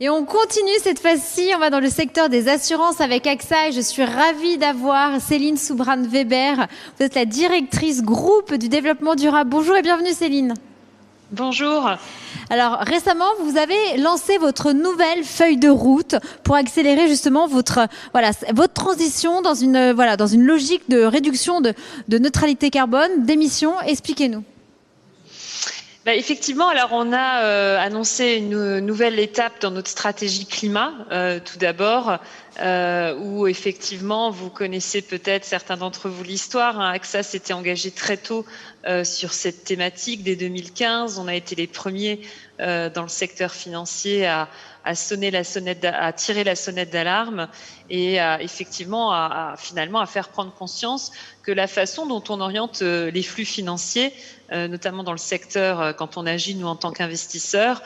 Et on continue cette fois-ci, on va dans le secteur des assurances avec AXA et je suis ravie d'avoir Céline Soubrane-Weber. Vous êtes la directrice groupe du développement durable. Bonjour et bienvenue Céline. Bonjour. Alors récemment, vous avez lancé votre nouvelle feuille de route pour accélérer justement votre transition dans une logique de réduction de neutralité carbone, d'émissions. Expliquez-nous. Effectivement, alors on a annoncé une nouvelle étape dans notre stratégie climat, tout d'abord, où effectivement, vous connaissez peut-être certains d'entre vous l'histoire. AXA s'était engagé très tôt sur cette thématique dès 2015. On a été les premiers dans le secteur financier à tirer la sonnette d'alarme et finalement à faire prendre conscience que la façon dont on oriente les flux financiers, notamment dans le secteur quand on agit nous en tant qu'investisseurs,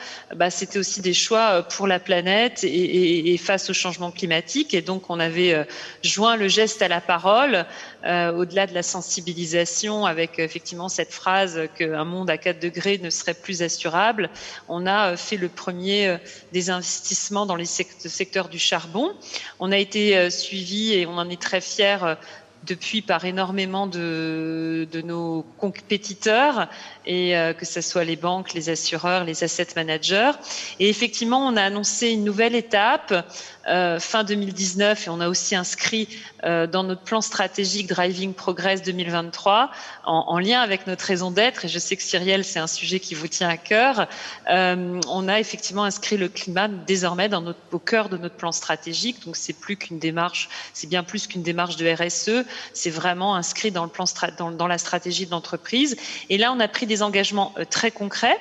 c'était aussi des choix pour la planète et face au changement climatique. Et donc on avait joint le geste à la parole, au-delà de la sensibilisation, avec effectivement cette phrase qu'un monde à 4 degrés ne serait plus assurable. On a fait le premier des investissements dans le secteur du charbon. On a été suivi et on en est très fiers depuis par énormément de nos compétiteurs, et que ce soit les banques, les assureurs, les asset managers. Et effectivement, on a annoncé une nouvelle étape fin 2019 et on a aussi inscrit dans notre plan stratégique Driving Progress 2023, en lien avec notre raison d'être, et je sais que Cyrielle, c'est un sujet qui vous tient à cœur, on a effectivement inscrit le climat désormais au cœur de notre plan stratégique. Donc c'est bien plus qu'une démarche de RSE, c'est vraiment inscrit dans le plan dans la stratégie de l'entreprise. Et là, on a pris des engagements très concrets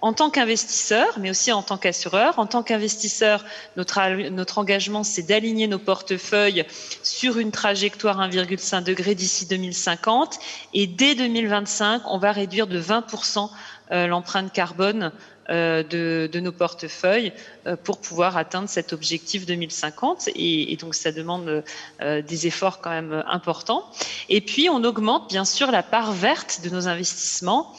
en tant qu'investisseur, mais aussi en tant qu'assureur. En tant qu'investisseur, notre engagement, c'est d'aligner nos portefeuilles sur une trajectoire 1,5 degré d'ici 2050. Et dès 2025, on va réduire de 20% l'empreinte carbone de nos portefeuilles pour pouvoir atteindre cet objectif 2050. Et donc, ça demande des efforts quand même importants. Et puis, on augmente bien sûr la part verte de nos investissements.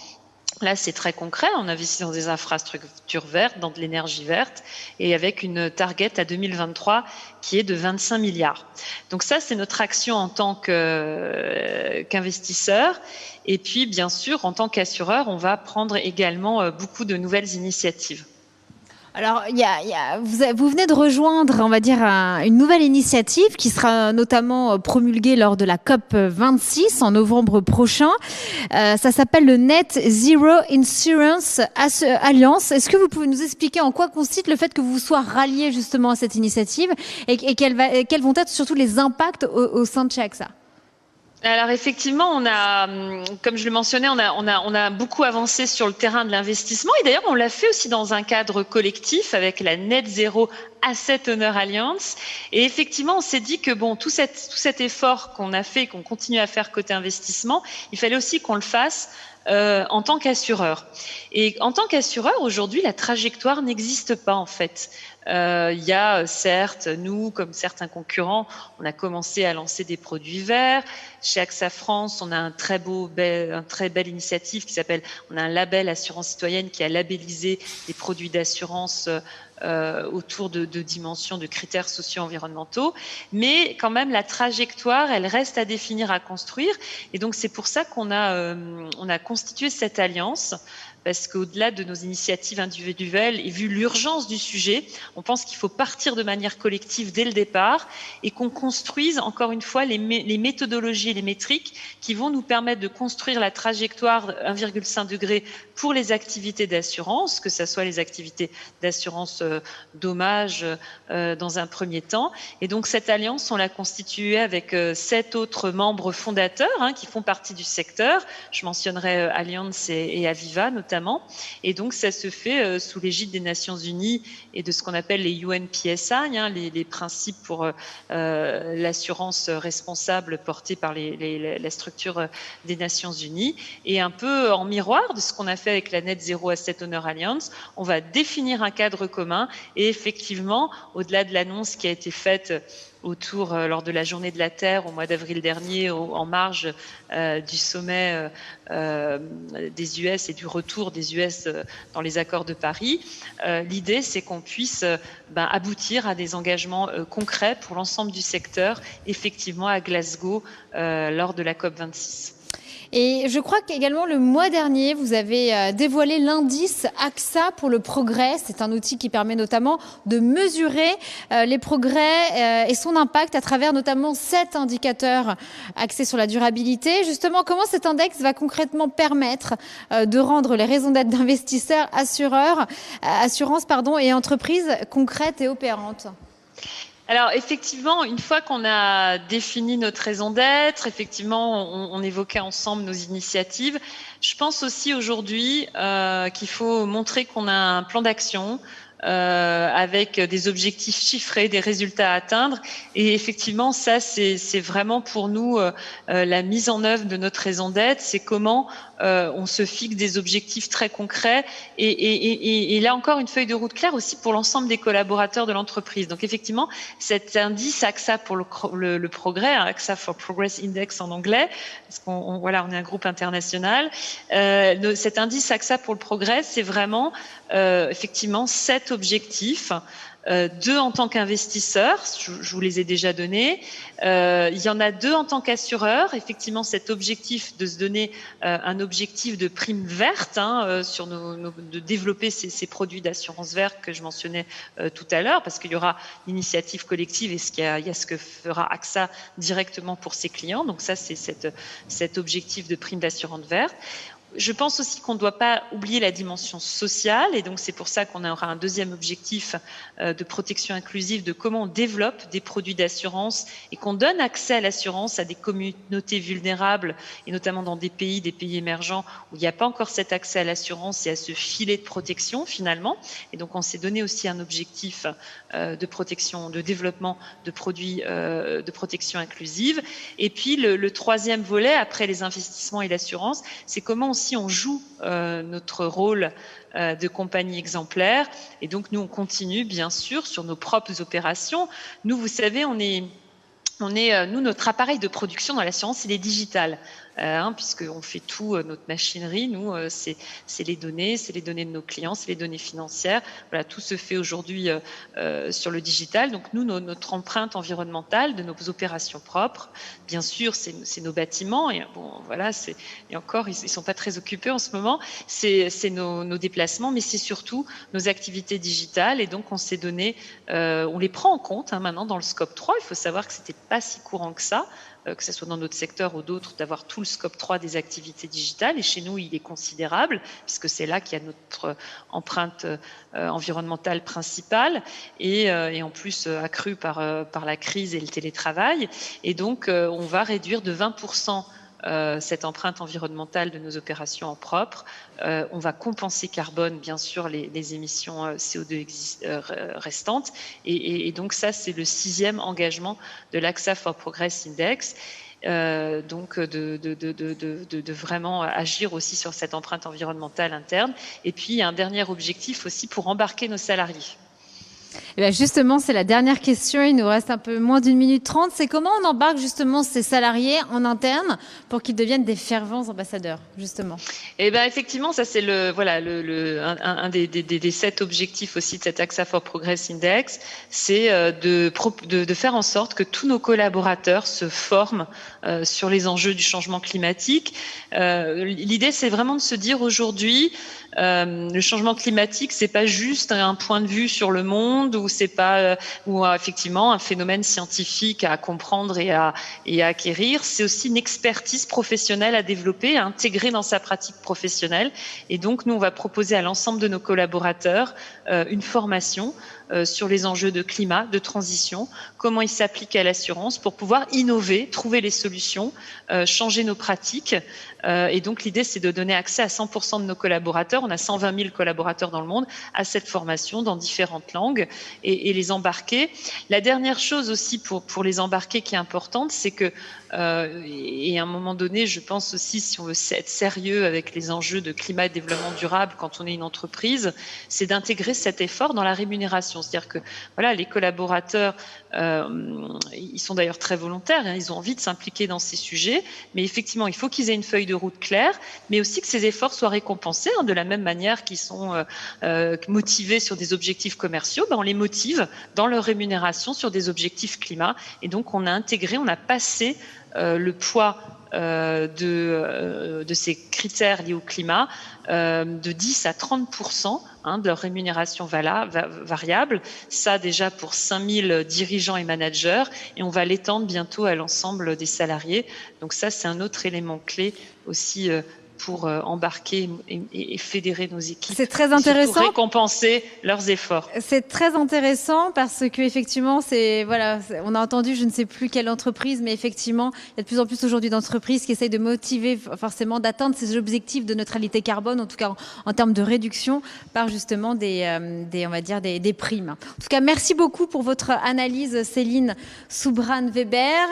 Là, c'est très concret. On investit dans des infrastructures vertes, dans de l'énergie verte, et avec une target à 2023 qui est de 25 milliards. Donc ça, c'est notre action en tant qu'investisseur. Et puis, bien sûr, en tant qu'assureur, on va prendre également beaucoup de nouvelles initiatives. Alors, vous venez de rejoindre, on va dire, une nouvelle initiative qui sera notamment promulguée lors de la COP 26 en novembre prochain. Ça s'appelle le Net Zero Insurance Alliance. Est-ce que vous pouvez nous expliquer en quoi consiste le fait que vous soyez rallié justement à cette initiative et quels vont être surtout les impacts au sein de chez AXA ? Alors effectivement, comme je le mentionnais, on a beaucoup avancé sur le terrain de l'investissement, et d'ailleurs on l'a fait aussi dans un cadre collectif avec la Net Zero Asset Owner Alliance. Et effectivement, on s'est dit que tout cet effort qu'on a fait, qu'on continue à faire côté investissement, il fallait aussi qu'on le fasse en tant qu'assureur. Et en tant qu'assureur, aujourd'hui, la trajectoire n'existe pas en fait. Il y a certes, nous, comme certains concurrents, on a commencé à lancer des produits verts. Chez AXA France, on a une très belle initiative on a un label assurance citoyenne qui a labellisé des produits d'assurance autour de dimensions, de critères socio-environnementaux. Mais quand même, la trajectoire, elle reste à définir, à construire. Et donc, c'est pour ça qu'on a constitué cette alliance. Parce qu'au-delà de nos initiatives individuelles et vu l'urgence du sujet, on pense qu'il faut partir de manière collective dès le départ et qu'on construise encore une fois les méthodologies et les métriques qui vont nous permettre de construire la trajectoire 1,5 degré pour les activités d'assurance, que ce soit les activités d'assurance dommages dans un premier temps. Et donc cette alliance, on l'a constituée avec 7 autres membres fondateurs qui font partie du secteur. Je mentionnerai Allianz et Aviva notamment. Et donc, ça se fait sous l'égide des Nations Unies et de ce qu'on appelle les UNPSI, les principes pour l'assurance responsable portés par la structure des Nations Unies. Et un peu en miroir de ce qu'on a fait avec la Net Zero Asset Owner Alliance, on va définir un cadre commun et effectivement, au-delà de l'annonce qui a été faite lors de la Journée de la Terre au mois d'avril dernier, en marge du sommet des US et du retour des US dans les accords de Paris. L'idée, c'est qu'on puisse aboutir à des engagements concrets pour l'ensemble du secteur, effectivement à Glasgow, lors de la COP26. Et je crois qu'également le mois dernier, vous avez dévoilé l'indice AXA pour le progrès. C'est un outil qui permet notamment de mesurer les progrès et son impact à travers notamment 7 indicateurs axés sur la durabilité. Justement, comment cet index va concrètement permettre de rendre les raisons d'être d'investisseurs, assurances et entreprises concrètes et opérantes? Alors effectivement, une fois qu'on a défini notre raison d'être, effectivement, on évoquait ensemble nos initiatives. Je pense aussi aujourd'hui qu'il faut montrer qu'on a un plan d'action avec des objectifs chiffrés, des résultats à atteindre. Et effectivement, ça, c'est vraiment pour nous la mise en œuvre de notre raison d'être. C'est comment on se fixe des objectifs très concrets et là encore une feuille de route claire aussi pour l'ensemble des collaborateurs de l'entreprise. Donc effectivement, cet indice AXA pour le progrès, AXA for Progress Index en anglais, parce qu'on on est un groupe international. Cet indice AXA pour le progrès, c'est vraiment effectivement 7 objectifs. 2 en tant qu'investisseur, je vous les ai déjà donnés. Il y en a 2 en tant qu'assureur. Effectivement, cet objectif de se donner un objectif de prime verte, sur de développer ces produits d'assurance verte que je mentionnais tout à l'heure, parce qu'il y aura l'initiative collective et il y a ce que fera AXA directement pour ses clients. Donc ça, c'est cet objectif de prime d'assurance verte. Je pense aussi qu'on ne doit pas oublier la dimension sociale et donc c'est pour ça qu'on aura un deuxième objectif de protection inclusive, de comment on développe des produits d'assurance et qu'on donne accès à l'assurance à des communautés vulnérables et notamment dans des pays émergents où il n'y a pas encore cet accès à l'assurance et à ce filet de protection finalement. Et donc on s'est donné aussi un objectif de protection, de développement de produits de protection inclusive. Et puis le troisième volet, après les investissements et l'assurance, c'est comment aussi on joue notre rôle de compagnie exemplaire. Et donc, nous, on continue, bien sûr, sur nos propres opérations. Nous, vous savez, nous, notre appareil de production dans l'assurance, il est digital. Puisqu'on fait tout, notre machinerie, nous, c'est les données de nos clients, c'est les données financières. Voilà, tout se fait aujourd'hui sur le digital. Donc nous, notre empreinte environnementale de nos opérations propres, bien sûr, c'est nos bâtiments. Et bon, voilà, et encore, ils sont pas très occupés en ce moment. C'est nos déplacements, mais c'est surtout nos activités digitales. Et donc, on s'est donné, on les prend en compte maintenant dans le scope 3. Il faut savoir que c'était pas si courant que ça. Que ce soit dans notre secteur ou d'autres, d'avoir tout le scope 3 des activités digitales. Et chez nous, il est considérable, puisque c'est là qu'il y a notre empreinte environnementale principale, et en plus accrue par la crise et le télétravail. Et donc, on va réduire de 20% cette empreinte environnementale de nos opérations en propre. On va compenser carbone, bien sûr, les émissions CO2 restantes. Et donc ça, c'est le 6e engagement de l'AXA for Progress Index. Donc de vraiment agir aussi sur cette empreinte environnementale interne. Et puis, il y a un dernier objectif aussi pour embarquer nos salariés. Et bien justement, c'est la dernière question. Il nous reste un peu moins d'1 minute 30. C'est comment on embarque justement ces salariés en interne pour qu'ils deviennent des fervents ambassadeurs, justement? Et ben effectivement, ça c'est un des 7 objectifs aussi de cet AXA for Progress Index, c'est de faire en sorte que tous nos collaborateurs se forment sur les enjeux du changement climatique. L'idée, c'est vraiment de se dire aujourd'hui, le changement climatique, c'est pas juste un point de vue sur le monde, ou c'est pas effectivement un phénomène scientifique à comprendre et à acquérir. C'est aussi une expertise professionnelle à développer, à intégrer dans sa pratique professionnelle. Et donc, nous, on va proposer à l'ensemble de nos collaborateurs une formation sur les enjeux de climat, de transition, comment ils s'appliquent à l'assurance pour pouvoir innover, trouver les solutions, changer nos pratiques. Et donc, l'idée, c'est de donner accès à 100% de nos collaborateurs. On a 120 000 collaborateurs dans le monde à cette formation dans différentes langues et les embarquer. La dernière chose aussi pour les embarquer qui est importante, c'est que, et à un moment donné, je pense aussi, si on veut être sérieux avec les enjeux de climat et de développement durable quand on est une entreprise, c'est d'intégrer cet effort dans la rémunération. C'est-à-dire que voilà, les collaborateurs ils sont d'ailleurs très volontaires, hein, ils ont envie de s'impliquer dans ces sujets, mais effectivement, il faut qu'ils aient une feuille de route claire, mais aussi que ces efforts soient récompensés, hein, de la même manière qu'ils sont motivés sur des objectifs commerciaux, on les motive dans leur rémunération sur des objectifs climat. Et donc, on a passé le poids de ces critères liés au climat de 10 à 30% de leur rémunération variable. Ça déjà pour 5000 dirigeants et managers, et on va l'étendre bientôt à l'ensemble des salariés. Donc ça, c'est un autre élément clé aussi pour embarquer et fédérer nos équipes. C'est très intéressant. Pour récompenser leurs efforts. C'est très intéressant parce que effectivement, on a entendu, je ne sais plus quelle entreprise, mais effectivement, il y a de plus en plus aujourd'hui d'entreprises qui essayent de motiver forcément d'atteindre ces objectifs de neutralité carbone, en tout cas en termes de réduction, par justement des primes. En tout cas, merci beaucoup pour votre analyse, Céline Soubrane-Weber.